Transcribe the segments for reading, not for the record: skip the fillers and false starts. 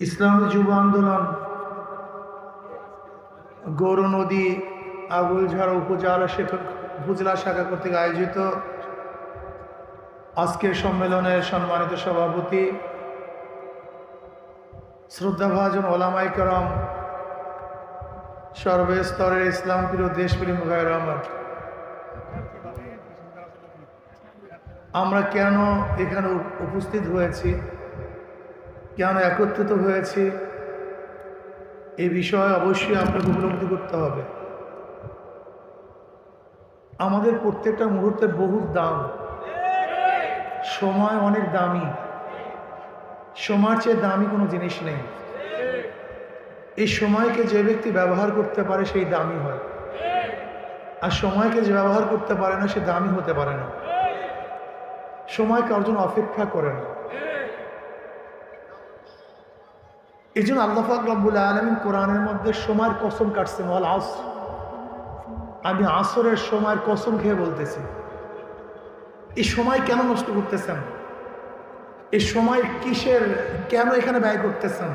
ইসলামী যুব আন্দোলন গৌরনদী আগুলঝাড়া উপজেলা শাখা কর্তৃক আয়োজিত আজকের সম্মেলনের সম্মানিত সভাপতি শ্রদ্ধাভাজন ওলামায়ে কেরাম, সর্বস্তরের ইসলাম প্রিয় দেশপ্রেম ভাইয়ের আমার, আমরা কেন এখানে উপস্থিত হয়েছি, কেন একত্রিত হয়েছি, এই বিষয়ে অবশ্যই আপনাকে উপলব্ধি করতে হবে। আমাদের প্রত্যেকটা মুহূর্তের বহুত দাম, সময় অনেক দামি, সময়ের চেয়ে দামি কোনো জিনিস নেই। এই সময়কে যে ব্যক্তি ব্যবহার করতে পারে সেই দামি হয়, আর সময়কে যে ব্যবহার করতে পারে না সে দামি হতে পারে না। সময় কারোর জন্য অপেক্ষা করে না। এই জন্য আল্লাহ পাক রব্বুল আলামিন কোরআনের মধ্যে সময়ের কসম কাটছেন, ওয়াল আসর, আমি আসরের সময়ের কসম খেয়ে বলতেছি। এই সময় কেন নষ্ট করতেছেন? এই সময় কিসের, কেন এখানে ব্যয় করতেছেন?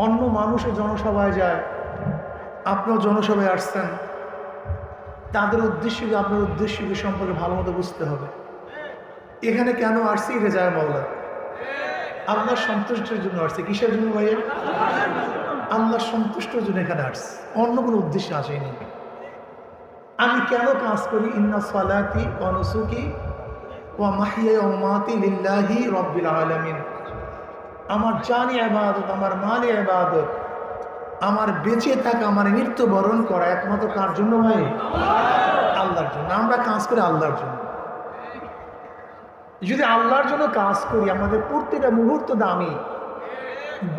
অন্য মানুষের জনসভায় যায়, আপনিও জনসভায় আসছেন, তাদের উদ্দেশ্য কি আপনার উদ্দেশ্য কি সম্পর্কে ভালো মতো বুঝতে হবে। এখানে কেন আসছি? রেজায় মাওলা, আল্লাহর সন্তুষ্টির জন্য আসছে। কিসের জন্য ভাইয়া? আল্লাহর সন্তুষ্টির জন্য এখানে আসছে, অন্য কোনো উদ্দেশ্যে আসেনি। আমি কেন কাজ করি? ইন্না সালাতি ওয়া নুসুকি ওয়া মাহইয়ায়া ওয়া মামাতি লিল্লাহি রাব্বিল আলামিন। আমার জানি ইবাদত, আমার মালি ইবাদত, আমার বেঁচে থাকা, আমার মৃত্যুবরণ করা একমাত্র কার জন্য ভাই? আল্লাহর জন্য। আমরা কাজ করি আল্লাহর জন্য। যদি আল্লাহর জন্য কাজ করি, আমাদের প্রত্যেকটা মুহূর্ত দামি।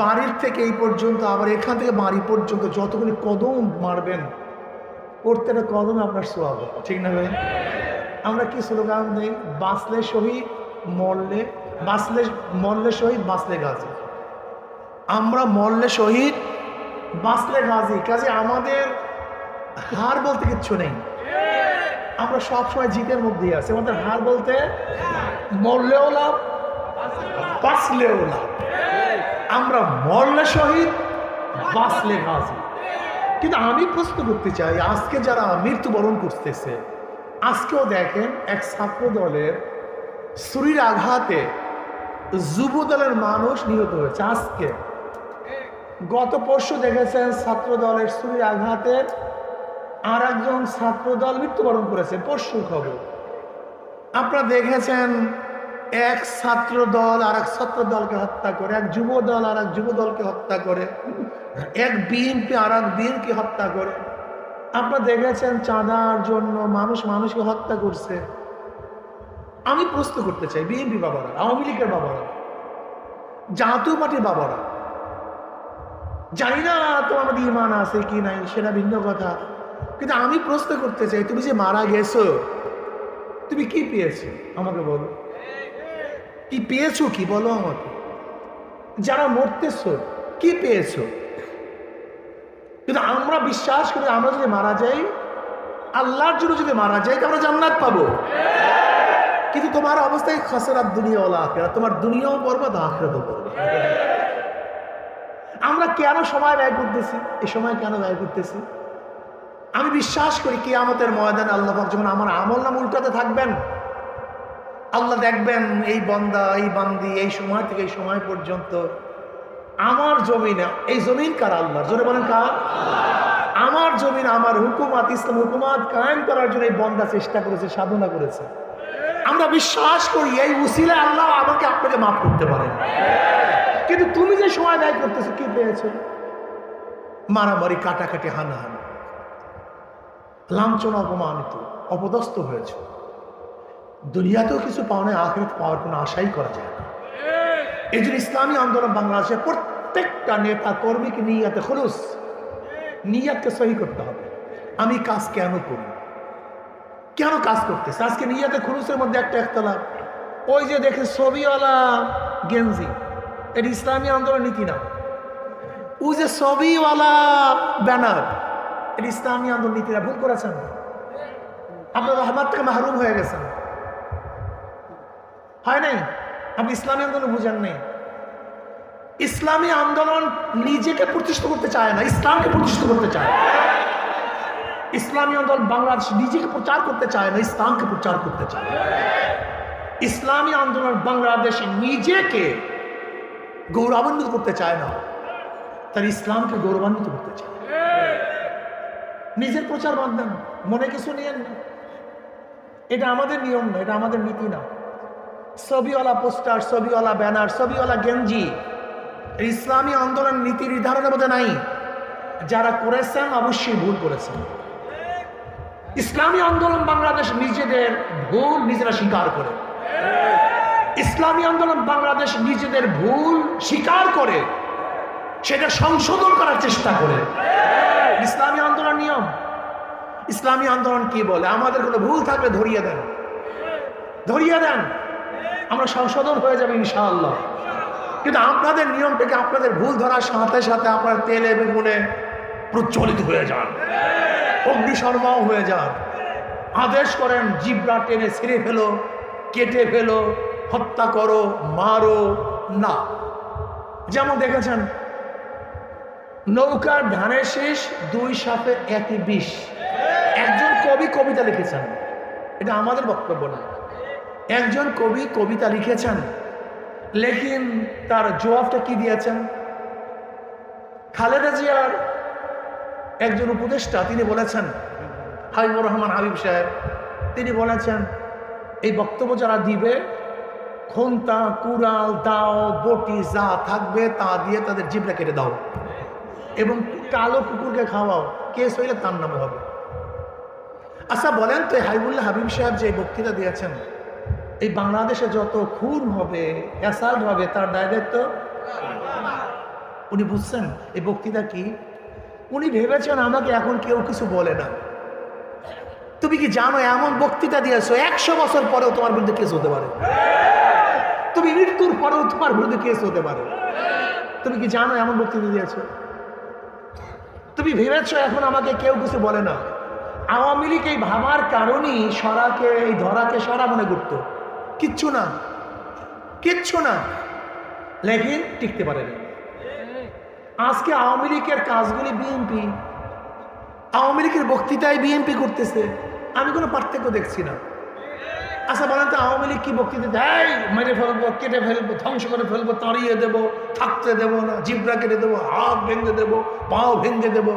বাড়ির থেকে এই পর্যন্ত, আবার এখান থেকে বাড়ি পর্যন্ত যতগুলি কদম মারবেন, প্রত্যেকটা কদমে আপনার সোয়াব, ঠিক না ভাই? আমরা কি স্লোগান নেই? বাঁচলে শহীদ, মরলে বাঁচলে, মরলে শহীদ, বাঁচলে গাজী। আমরা মরলে শহীদ, বাঁচলে গাজী। কাজে আমাদের হার বলতে কিচ্ছু নেই, আমরা সবসময় জিতের মধ্যেই আছি। আমাদের হার বলতে মরলেও লাভ, বাঁচলেও লাভ। আমরা মরলে শহীদ, বাঁচলে গাজী। কিন্তু আমি প্রশ্ন করতে চাই, আজকে যারা মৃত্যুবরণ করতেছে, আজকেও দেখেন এক ছাত্র দলের ছুরির আঘাতে যুব দলের মানুষ নিহত হয়েছে। আজকে গত পরশু দেখেছেন ছাত্র দলের ছুরির আঘাতে আর একজন ছাত্র দল মৃত্যুবরণ করেছে, পরশুর খবর। আপনারা দেখেছেন এক ছাত্র দল আর এক ছাত্র দলকে হত্যা করে, এক যুব দল আর এক যুব দলকে হত্যা করে, এক বিএনপি আর এক বিএনপি হত্যা করে। আপনারা দেখেছেন চাঁদার জন্য মানুষ মানুষকে হত্যা করছে। আমি প্রশ্ন করতে চাই, বিএনপি বাবারা, আওয়ামী লীগের বাবারা, জাতীয় পার্টির বাবারা, জানি না তোমার মধ্যে ইমান আছে কি নাই, সেটা ভিন্ন কথা, কিন্তু আমি প্রশ্ন করতে চাই, তুমি যে মারা গেছো, তুমি কি পেয়েছো আমাকে বলো? কি পেয়েছো? কি বলো আমাকে? যারা মরতেছো কি পেয়েছো? কিন্তু আমরা বিশ্বাস করি, আমরা যদি মারা যাই, আল্লাহর জন্য যদি মারা যাই, আমরা জান্নাত পাবো। কিন্তু তোমার অবস্থায় খাসরাত দুনিয়া ওয়াল আখিরাত, তোমার দুনিয়াও বরবাদ, আখিরাতও বরবাদ। আমরা কেন সময় ব্যয় করতেছি? এই সময় কেন ব্যয় করতেছি? আমি বিশ্বাস করি কিয়ামতের ময়দানে আল্লাহ পাক যখন আমার আমল নাম উল্টাতে থাকবেন, আল্লাহ দেখবেন এই বান্দা, এই বান্দি এই সময় থেকে এই সময় পর্যন্ত আমার জমিন, এই জমিন কার? আল্লাহ। জোরে বলেন কার? আমার জমিন, আমার হুকুমাত, ইসলাম হুকুমাত কায়েম করার জন্য এই বান্দা চেষ্টা করেছে, সাধনা করেছে। আমরা বিশ্বাস করি এই উসিলে আল্লাহ আমাকে আপনাকে মাফ করতে পারেন। কিন্তু তুমি যে সময় ব্যয় করতেছো, কি পেয়েছো? মারামারি, কাটাকাটি, হানাহানি, লাঞ্ছনা, অপমানিত, অপদস্থ হয়েছে। দুনিয়াতেও কিছু পাওয়া নাই, আখিরাত পাওয়ার কোনো আশাই করা যায় না। এই জন্য ইসলামী আন্দোলন বাংলাদেশের প্রত্যেকটা নেতা কর্মীকে নিয়াতে খুলুস, নিয়াতকে সহি করতে হবে। আমি কাজ কেন করি, কেন কাজ করতেছে? আজকে নিয়াতে খুলুসের মধ্যে একটা একতলাপ। ওই যে দেখে ছবিওয়ালা গেঞ্জি, এটা ইসলামী আন্দোলন নীতি না। ওই যে ছবিওয়ালা ব্যানার, এটা ইসলামী আন্দোলন নীতি না। ভুল করেছেন, আপনার রহমত থেকে মাহরুম হয়ে গেছেন। হয় নাই? আপনি ইসলামী আন্দোলন বুঝেন নেই। ইসলামী আন্দোলন নিজেকে প্রতিষ্ঠা করতে চায় না, ইসলামকে প্রতিষ্ঠা করতে চায়। ইসলামী আন্দোলন বাংলাদেশ নিজেকে প্রচার করতে চায় না, ইসলামকে প্রচার করতে চায়। ইসলামী আন্দোলন বাংলাদেশ নিজেকে গৌরবান্বিত করতে চায় না, তার ইসলামকে গৌরবান্বিত করতে চায়। নিজের প্রচার বাদ দেন, মনে কিছু নিয়েন না। এটা আমাদের নিয়ম না, এটা আমাদের নীতি না। ছবিওয়ালা পোস্টার, ছবিওয়ালা ব্যানার, ছবিওয়ালা গেঞ্জি ইসলামী আন্দোলন নীতি নির্ধারণের মধ্যে নাই। যারা করেছেন অবশ্যই ভুল করেছেন। ইসলামী আন্দোলন বাংলাদেশ নিজেদের ভুল নিজেরা স্বীকার করে, ইসলামী আন্দোলন বাংলাদেশ নিজেদের ভুল স্বীকার করে সেটা সংশোধন করার চেষ্টা করে। ইসলামী আন্দোলন নিয়ম। ইসলামী আন্দোলন কি বলে? আমাদের কোনো ভুল থাকলে ধরিয়ে দেন, ধরিয়ে দেন, আমরা সংশোধন হয়ে যাবে ইনশাআল্লাহ। কিন্তু আপনাদের নিয়ম থেকে আপনাদের ভুল ধরার সাথে সাথে আপনার তেলে বেগুনে প্রচলিত হয়ে যান, অগ্নিশর্মাও হয়ে যান। আদেশ করেন জিব্রা টেনে ছিঁড়ে ফেলো, কেটে ফেলো, হত্যা করো, মারো না। যেমন দেখেছেন নৌকার ধানের শীষ দুই সাপে একই বিষ। একজন কবি কবিতা লিখেছেন, এটা আমাদের বক্তব্য না। একজন কবি কবিতা লিখেছেন, লেকিন তার জবাবটা কি দিয়েছেন? খালেদা জিয়ার একজন উপদেষ্টা তিনি বলেছেন, হাবিবুর রহমান হাবিব সাহেব, তিনি বলেছেন এই বক্তব্য যারা দিবে খন্তা, কুড়াল, দাও, বটি যা থাকবে তা দিয়ে তাদের জিভটা কেটে দাও এবং কালো কুকুরকে খাওয়াও, কেস হইলে তার নামে হবে। আচ্ছা বলেন তো, হাবিবুল্লাহ হাবিব সাহেব যে বক্তৃতা দিয়েছেন, এই বাংলাদেশে যত খুন হবে, অ্যাসাল্ট হবে, তার দায় দায়িত্ব উনি বুঝছেন? এই বক্তৃতা কি উনি ভেবেছেন আমাকে এখন কেউ কিছু বলে না? তুমি কি জানো এমন বক্তৃতা দিয়েছো 100 বছর পরেও তোমার বিরুদ্ধে কেস হতে পারে, তুমি মৃত্যুর পরেও তোমার বিরুদ্ধে কেস হতে পারে। তুমি কি জানো এমন বক্তৃতা দিয়েছো? তুমি ভেবেছো এখন আমাকে কেউ কিছু বলে না? আওয়ামী লীগ এই ভাবার কারণেই সরাকে, এই ধরাকে সরা মনে করত। কিচ্ছু না, কিচ্ছু না, লেকিন টিকতে পারেনি। আজকে আওয়ামী লীগের কাজগুলি বিএনপি, আওয়ামী লীগের বক্তৃতায় বিএনপি করতেছে, আমি কোনো পার্থক্য দেখছি না। আচ্ছা বলেন তো, আওয়ামী লীগ কি বক্তৃতা দেয়? মেরে ফেলবো, কেটে ফেলবো, ধ্বংস করে ফেলবো, তাড়িয়ে দেবো, থাকতে দেবো না, জিব্রা কেটে দেবো, হাত ভেঙে দেবো, পাও ভেঙে দেবো।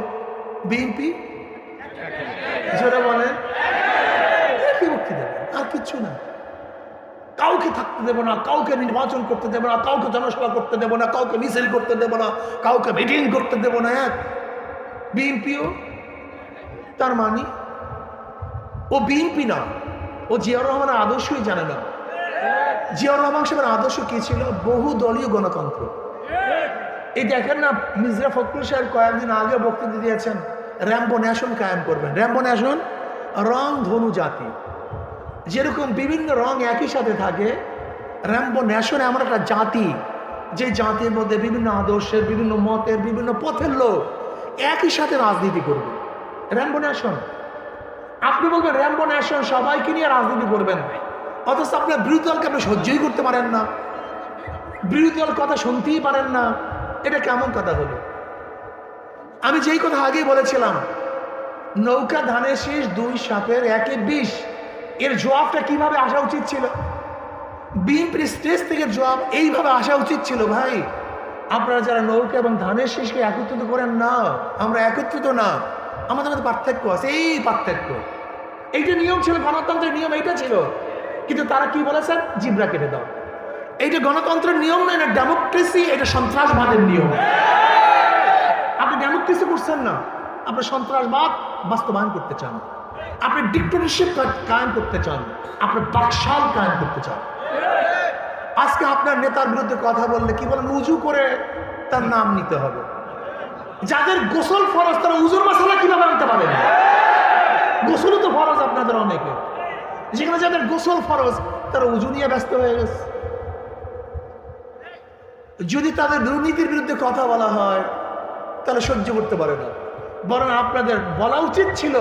বিএনপি জোরে বলেন, কি বক্তৃতা? আর কিচ্ছু না। কাউকে থাকতে দেবো না, কাউকে নির্বাচন করতে দেবো না, কাউকে জনসভা করতে দেবো না, কাউকে মিছিল করতে দেবো না, কাউকে মিটিং করতে দেবো না। এক বিএনপিও তার মানে ও বিএনপি না, ও জিয়াউর রহমানের আদর্শই জানে না। জিয়াউর রহমান সাহেবের আদর্শ কি ছিল? বহু দলীয় গণতন্ত্র। এই দেখেন না, মির্জা ফখরুল সাহেব কয়েকদিন আগে বক্তৃতা দিয়েছেন, র্যাম্বো ন্যাশন কায়েম করবেন। র্যাম্বো ন্যাশন, রং ধনু জাতি, যেরকম বিভিন্ন রং একই সাথে থাকে, র্যাম্বো ন্যাশন এমন একটা জাতি যে জাতির মধ্যে বিভিন্ন আদর্শের, বিভিন্ন মতের, বিভিন্ন পথের লোক একই সাথে রাজনীতি করবে। Rambo nation. আপনি বলবেন র্যাম্বো ন্যাশন সবাইকে নিয়ে রাজনীতি করবেন, অথচ আপনার বিরোধী দলকে আপনি সহ্যই করতে পারেন না, বিরোধী দল কথা শুনতেই পারেন না। এটা কেমন কথা হলো? আমি যেই কথা আগেই বলেছিলাম, নৌকা ধানের শীষ দুই সাপের একই বিষ, এর জবাবটা কিভাবে আসা উচিত ছিল? বিএনপির স্টেজ থেকে জবাব এইভাবে আসা উচিত ছিল, ভাই আপনারা যারা নৌকা এবং ধানের শীষকে একত্রিত করেন না, আমরা একত্রিত না, আমাদের মধ্যে পার্থক্য আছে। এই পার্থক্য, এইটা নিয়ম ছিল, গণতন্ত্রের নিয়ম এইটা ছিল। কিন্তু তারা কি বলেছেন? জিব্রা কেটে দাও। এইটা গণতন্ত্রের নিয়ম না, এটা ডেমোক্রেসি, এটা সন্ত্রাসবাদের নিয়ম। আপনি ডেমোক্রেসি করছেন না, আপনি সন্ত্রাসবাদ বাস্তবায়ন করতে চান, আপনি ডিক্টেটরশিপ কায়েম করতে চান, আপনি বাকশাল কায়েম করতে চান। আজকে আপনার নেতার বিরুদ্ধে কথা বললে কি বলেন? উজু করে তার নাম নিতে হবে। যাদের গোসল ফরজ তারা উজুর মাসালা কিভাবে আনতে পারেন? গোসলও তো ফরজ আপনাদের অনেকে, যেখানে যাদের গোসল ফরজ তারা উজু নিয়ে ব্যস্ত হয়ে গেছে। যদি তাদের দুর্নীতির বিরুদ্ধে কথা বলা হয় তাহলে সহ্য করতে পারে না, বরং আপনাদের বলা উচিত ছিল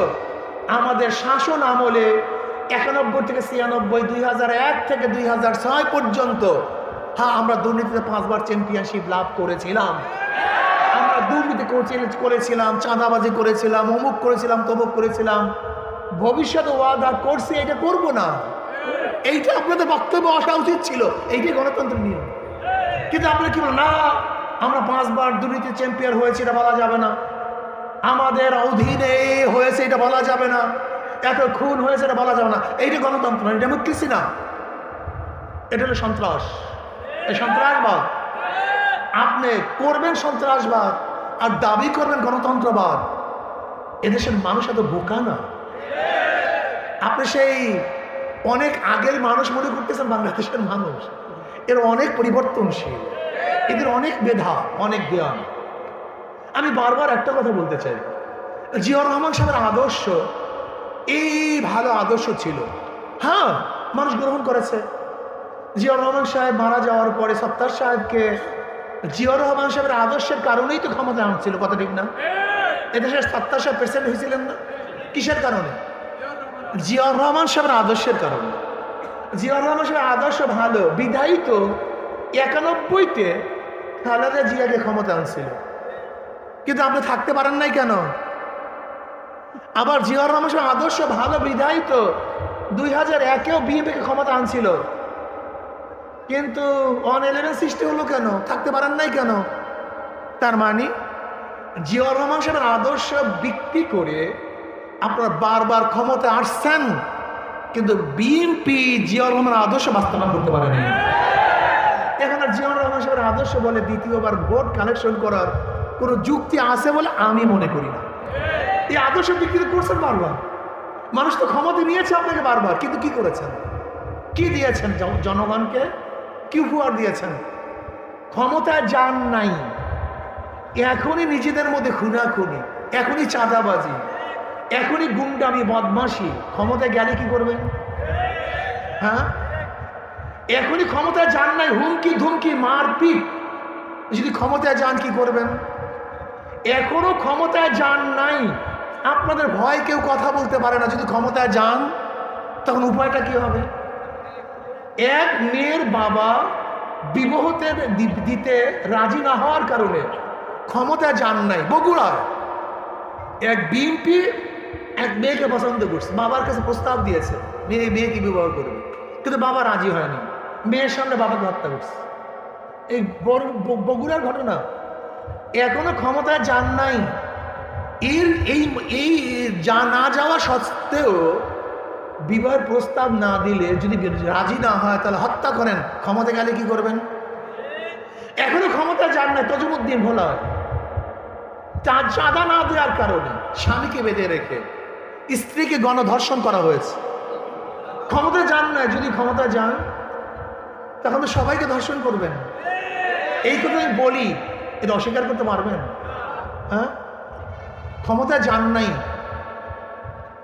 আমাদের শাসন আমলে 91 থেকে 96, 2001 থেকে 2006 পর্যন্ত হ্যাঁ, আমরা দুর্নীতিতে 5 বার চ্যাম্পিয়নশিপ লাভ করেছিলাম, আমরা দুর্নীতি করেছিলাম, চাঁদাবাজি করেছিলাম, অমুক করেছিলাম, তমুক করেছিলাম, ভবিষ্যতে ওয়াদা করছি এটা করব না। এইটা আপনাদের বক্তব্য আসা উচিত ছিল, এইটাই গণতন্ত্রের নিয়ম। কিন্তু আপনারা কি বলেন, না আমরা 5 বার দুর্নীতি চ্যাম্পিয়ন হয়েছে এটা বলা যাবে না, আমাদের অধীনে হয়েছে এটা বলা যাবে না, এত খুন হয়েছে এটা বলা যাবে না। এইটা গণতন্ত্র, এটা ডেমোক্রেসি না, এটা হলো সন্ত্রাস, এই সন্ত্রাসবাদ। আপনি করবেন সন্ত্রাসবাদ আর দাবি করবেন গণতন্ত্রবাদ। এদেশের মানুষ এত বোকা না। আপনি সেই অনেক আগের মানুষ মনে করতেছেন বাংলাদেশের মানুষ, এর অনেক পরিবর্তনশীল, এদের অনেক মেধা, অনেক জ্ঞান। আমি বারবার একটা কথা বলতে চাই, জিয়াউর রহমান সাহেবের আদর্শ এই ভালো আদর্শ ছিল, হ্যাঁ মানুষ গ্রহণ করেছে। জিয়াউর রহমান সাহেব মারা যাওয়ার পরে সত্তার সাহেবকে জিয়াউর রহমান সাহেবের আদর্শের কারণেই তো ক্ষমতা আনছিল, কথা ঠিক না? এদেশের সত্তার সাহেব প্রেসিডেন্ট হয়েছিলেন না কিসের কারণে? জিয়াউর রহমান সাহেবের আদর্শের কারণে। জিয়াউর রহমান সাহেবের আদর্শ ভালো বিধায়ী তো 91-তে খালেদা জিয়াকে ক্ষমতা আনছিল, কিন্তু আপনি থাকতে পারেন নাই কেন? আবার জিয়াউর রহমান সাহেবের আদর্শ ভালো বিধায়ী তো 2001-এও বিএনপিকে ক্ষমতা আনছিল, কিন্তু 111 সৃষ্টি হলো কেন? থাকতে পারেন নাই কেন? তার মানে জিয়াউর রহমান সাহেবের আদর্শ বিক্রি করে আপনারা বারবার ক্ষমতা আসছেন, কিন্তু বিএনপি জিয়াউর রহমানের আদর্শ বাস্তবায়ন করতে পারেনি। এখন আর জিয়াউর রহমান সাহেবের আদর্শ বলে দ্বিতীয়বার ভোট কালেকশন করার কোনো যুক্তি আছে বলে আমি মনে করি না। এই আদর্শ বিক্রি করছেন বারবার, মানুষ তো ক্ষমতা নিয়েছে আপনাকে বারবার, কিন্তু কি করেছেন? কি দিয়েছেন জনগণকে? কি উপহার দিয়েছেন? ক্ষমতায় যান নাই, এখনই নিজেদের মধ্যে খুনাখুনি, এখনই চাঁদাবাজি, এখনই গুন্ডামি, বদমাশি। ক্ষমতায় গেলে কি করবেন? হ্যাঁ, এখনই ক্ষমতায় যান নাই, হুমকি ধুমকি মারপিট। যদি ক্ষমতায় যান কি করবেন? এখনো ক্ষমতায় যান নাই, আপনাদের ভয় কেউ কথা বলতে পারে না। যদি ক্ষমতায় যান তখন উপায়টা কি হবে? এক মেয়ের বাবা বিবাহতে দিতে রাজি না হওয়ার কারণে ক্ষমতায় যান নাই। বগুড়ায় এক বিএনপি এক মেয়েকে পছন্দ করছে, বাবার কাছে প্রস্তাব দিয়েছে মেয়েকে বিবাহ করবে, কিন্তু বাবা রাজি হয়নি, মেয়ের সামনে বাবাকে হত্যা করছে। এই বগুড়ার ঘটনা। এখনো ক্ষমতায় যান নাই, এই না যাওয়া সত্ত্বেও বিবাহের প্রস্তাব না দিলে যদি রাজি না হয় তাহলে হত্যা করেন। ক্ষমতা গেলে কি করবেন? এখনো ক্ষমতা যান নাই। তজুমুদ্দিন ভোলা চাঁদা না দেওয়ার কারণে স্বামীকে বেঁধে রেখে স্ত্রীকে গণধর্ষণ করা হয়েছে। ক্ষমতা যান নাই, যদি ক্ষমতা যান তখন তো সবাইকে ধর্ষণ করবেন। এই কথা আমি বলি, এটা অস্বীকার করতে পারবেন? হ্যাঁ, ক্ষমতা যান নাই,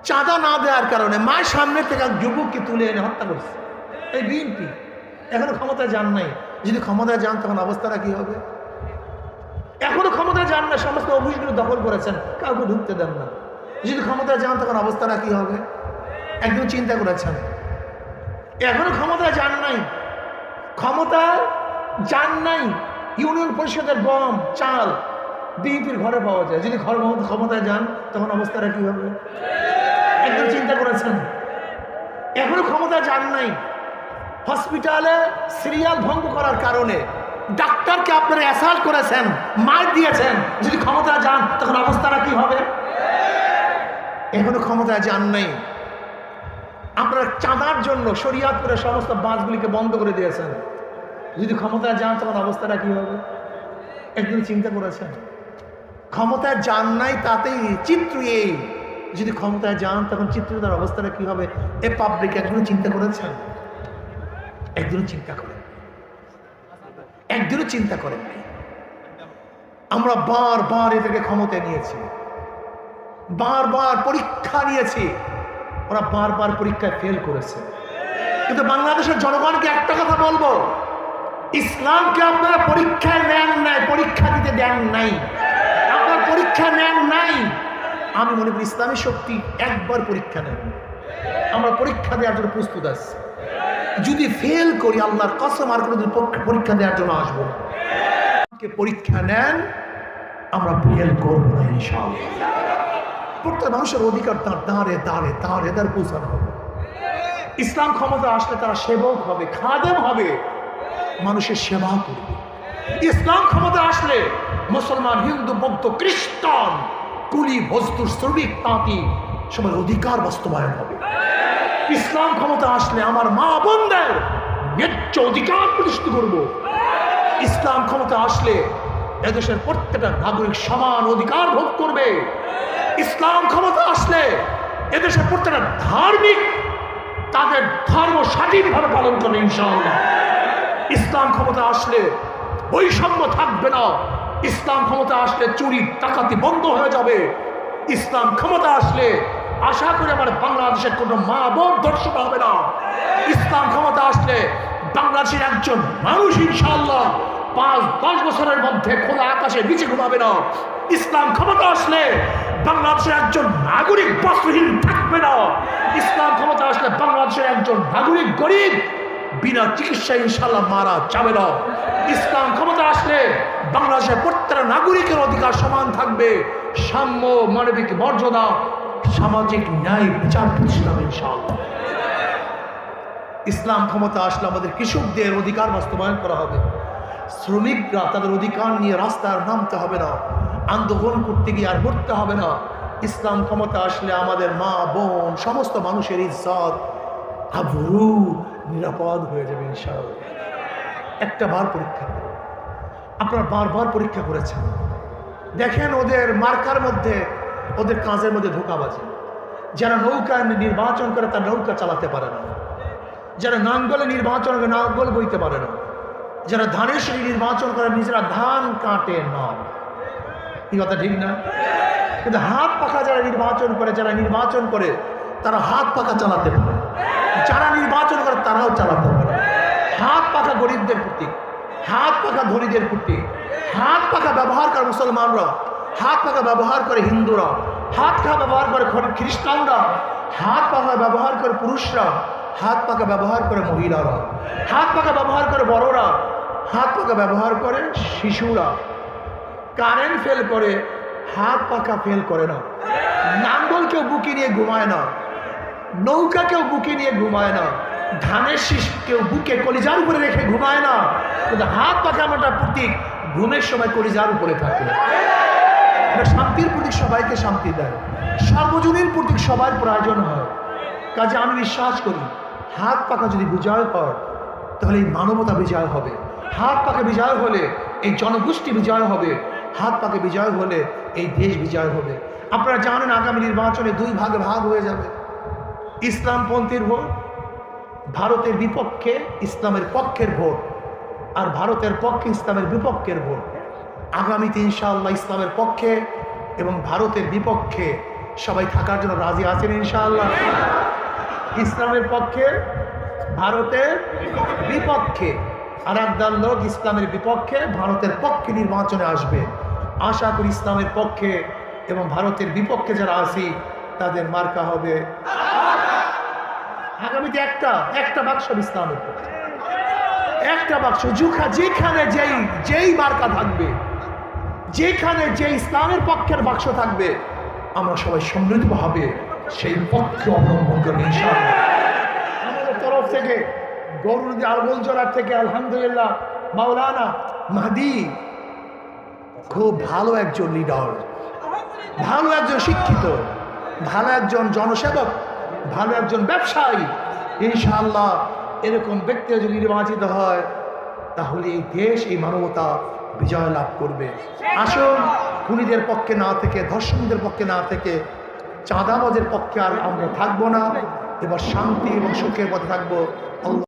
চাঁদা না দেওয়ার কারণে মায়ের সামনে থেকে যুবককে তুলে এনে হত্যা করছে এই বিএনপি। এখনো ক্ষমতা যান নাই, যদি ক্ষমতায় যান তখন অবস্থাটা কি হবে? এখনো ক্ষমতায় যান না, সমস্ত অফিসগুলো দখল করেছেন, কাউকে ঢুকতে দেন না। যদি ক্ষমতায় যান তখন অবস্থাটা কি হবে? একদম চিন্তা করেছেন। এখনো ক্ষমতায় যান নাই, ক্ষমতায় যান নাই, ইউনিয়ন পরিষদের গম চাল বিএনপির ঘরে পাওয়া যায়। যদি ক্ষমতায় যান তখন অবস্থাটা কি হবে? একদম চিন্তা করেছেন। এখনো ক্ষমতায় যান নাই, হসপিটালে সিরিয়াল ভঙ্গ করার কারণে ডাক্তারকে আপনারা অ্যাসাল্ট করেছেন, মার দিয়েছেন। যদি ক্ষমতায় যান তখন অবস্থাটা কি হবে? এখনো ক্ষমতায় যান নাই, আপনারা চাঁদার জন্য শরিয়াতপুরের সমস্ত বাসগুলিকে বন্ধ করে দিয়েছেন। যদি ক্ষমতায় যান তখন অবস্থাটা কি হবে? একদিন চিন্তা করেছেন? ক্ষমতায় যান নাই, তাতেই চিত্র এই। যদি ক্ষমতায় যান তখন চিত্রটার অবস্থাটা কি হবে? এ পাবলিক একদিন চিন্তা করেছেন? একদিনও চিন্তা করেন, একদিনও চিন্তা করেন। আমরা বারবার এদেরকে ক্ষমতায় নিয়েছি, বারবার পরীক্ষা নিয়েছি, ওরা বারবার পরীক্ষায় ফেল করেছে। কিন্তু বাংলাদেশের জনগণকে একটা কথা বলবো, ইসলামকে আপনারা পরীক্ষায় নেন নাই, পরীক্ষা দিতে দেন নাই, আপনার পরীক্ষা নেন নাই। আমি মনে করি ইসলামী শক্তি একবার পরীক্ষা নেন, আমরা পরীক্ষা দেওয়ার জন্য প্রস্তুত আছি। যদি ফেল করি আল্লাহর কসম আর কোনোদিন পরীক্ষা দেওয়ার জন্য আসবো না। পরীক্ষা নেন, আমরা ফেল করবো না ইনশাআল্লাহ। প্রত্যেক মানুষের অধিকার তার দাঁড়ে দাঁড়ে দাঁড়ে দাঁড় পৌঁছানো হবে। ইসলাম ক্ষমতা আসলে তারা সেবক হবে, খাদেম হবে, মানুষের সেবা করবে। ইসলাম ক্ষমতা আসলে মুসলমান, হিন্দু, বৌদ্ধ, খ্রিস্টান, কুলি, মজদুর, শ্রমিক, তাঁতি সবার অধিকার বাস্তবায়ন হবে। ইসলাম ক্ষমতা আসলে আমার মা বোনদের ন্যায্য অধিকার প্রতিষ্ঠিত করব। ইসলাম ক্ষমতা আসলে এদেশের প্রত্যেকটা নাগরিক সমান অধিকার ভোগ করবে। ইসলাম ক্ষমতা আসলে এদেশের প্রত্যেকটা ধার্মিক তাদের ধর্ম স্বাধীনভাবে পালন করবে ইনশাআল্লাহ। ইসলাম ক্ষমতা আসলে বৈষম্য থাকবে না। ইসলাম ক্ষমতা আসলে চুরি ডাকাতি বন্ধ হয়ে যাবে। ইসলাম ক্ষমতা আসলে আশা করি আমার বাংলাদেশের কোনো মা বোন ধর্ষণ হবে না। ইসলাম ক্ষমতা আসলে বাংলাদেশের একজন মানুষ ইনশাআল্লাহ 5-10 বছরের মধ্যে খোলা আকাশে নিচে ঘুমাবে না। ইসলাম ক্ষমতা আসলে বাংলাদেশের একজন নাগরিক বস্ত্রহীন থাকবে না। ইসলাম ক্ষমতা আসলে বাংলাদেশের একজন নাগরিক গরিব বিনা চিকিৎসায় ইনশাআল্লাহ মারা যাবে না। ইসলাম ক্ষমতা আসলে বাংলাদেশের প্রত্যেকটা নাগরিকের অধিকার সমান থাকবে, সাম্য, মানবিক মর্যাদা, সামাজিক ন্যায় বিচার প্রতিষ্ঠা হবে ইনশাআল্লাহ। ইসলাম ক্ষমতা আসলে আমাদের কৃষকদের অধিকার বাস্তবায়ন করা হবে। শ্রমিকরা তাদের অধিকার নিয়ে রাস্তায় নামতে হবে না, আন্দোলন করতে গিয়ে আর মরতে হবে না। ইসলাম ক্ষমতা আসলে আমাদের মা বোন সমস্ত মানুষের ইজ্জত আবরু নিরাপদ হয়ে যাবে ইনশাআল্লাহ। একটা বার পরীক্ষা করুন, আপনারা বারবার পরীক্ষা করেছেন, দেখেন ওদের মার্কার মধ্যে, ওদের কাজের মধ্যে ধোঁকাবাজি। যারা নৌকা নির্বাচন করে তার নৌকা চালাতে পারে না, যারা নাঙ্গলে নির্বাচন করে নাঙ্গল বইতে পারে না, যারা ধানের শরী নির্বাচন করে নিজেরা ধান কাটে না। এই কথা ঠিক না? কিন্তু হাত পাখা যারা নির্বাচন করে, যারা নির্বাচন করে তারা হাত পাখা চালাতে পারে, যারা নির্বাচন করে তারাও চালাতে পারে। হাত পাখা গরিবদের প্রতীক, হাত পাখা ধনীদের প্রতীক। হাত পাখা ব্যবহার করে মুসলমানরা, হাত পাখা ব্যবহার করে হিন্দুরা, হাত পাখা ব্যবহার করে খ্রিস্টানরা, হাত পাখা ব্যবহার করে পুরুষরা, হাত পাখা ব্যবহার করে মহিলারা, হাত পাখা ব্যবহার করে বড়রা, হাত পাখা ব্যবহার করে শিশুরা। কারেন্ট ফেল করে, হাত পাখা ফেল করে না। নাঙ্গল কেউ বুকে নিয়ে ঘুমায় না, নৌকা কেউ বুকে নিয়ে ঘুমায় না, ধানের শীষ কেউ বুকে কলিজার উপরে রেখে ঘুমায় না। কিন্তু হাত পাখা আমারটা প্রতীক, ঘুমের সময় কলিজার উপরে থাকে। এটা শান্তির প্রতীক, সবাইকে শান্তি দেয়। সর্বজনীন প্রতীক, সবার প্রয়োজন হয়। কাজে আমি বিশ্বাস করি হাত পাখা যদি বিজয় হয় তাহলে এই মানবতা বিজয় হবে। হাত পাখা বিজয় হলে এই জনগোষ্ঠী বিজয় হবে। হাত পাখা বিজয় হলে এই দেশ বিজয় হবে। আপনারা জানেন আগামী নির্বাচনে 2 ভাগে ভাগ হয়ে যাবে। ইসলামপন্থীর ভোট, ভারতের বিপক্ষে ইসলামের পক্ষের ভোট, আর ভারতের পক্ষে ইসলামের বিপক্ষের ভোট। আগামীতে ইনশাআল্লাহ ইসলামের পক্ষে এবং ভারতের বিপক্ষে সবাই থাকার জন্য রাজি আছেন ইনশাআল্লাহ। ইসলামের পক্ষে, ভারতের বিপক্ষে, আর একদল লোক ইসলামের বিপক্ষে ভারতের পক্ষে নির্বাচনে আসবে। আশা করি ইসলামের পক্ষে এবং ভারতের বিপক্ষে যারা আছি তাদের মার্কা হবে আগামীতে একটা বাক্স ইসলামের পক্ষে, একটা বাক্স। যেখানে যেই মার্কা থাকবে, যেখানে যে ইসলামের পক্ষের বাক্স থাকবে, আমরা সবাই সমৃদ্ধভাবে সেই পক্ষে অবলম্বন করবো ইনশাআল্লাহ। আমাদের তরফ থেকে গৌরনদী আলগোলজোড়ার থেকে আলহামদুলিল্লাহ মাওলানা মাহদি খুব ভালো একজন লিডার, ভালো একজন শিক্ষিত, ভালো একজন জনসেবক, ভালো একজন ব্যবসায়ী। ইনশাআল্লাহ এরকম ব্যক্তি যদি নির্বাচিত হয় তাহলে এই দেশ, এই মানবতা বিজয় লাভ করবে। আসুন খুনিদের পক্ষে না থেকে, ধর্ষণদের পক্ষে না থেকে, চাঁদাবাজের পক্ষে আর আমরা থাকবো না। এবার শান্তি এবং সুখের পথে থাকবো।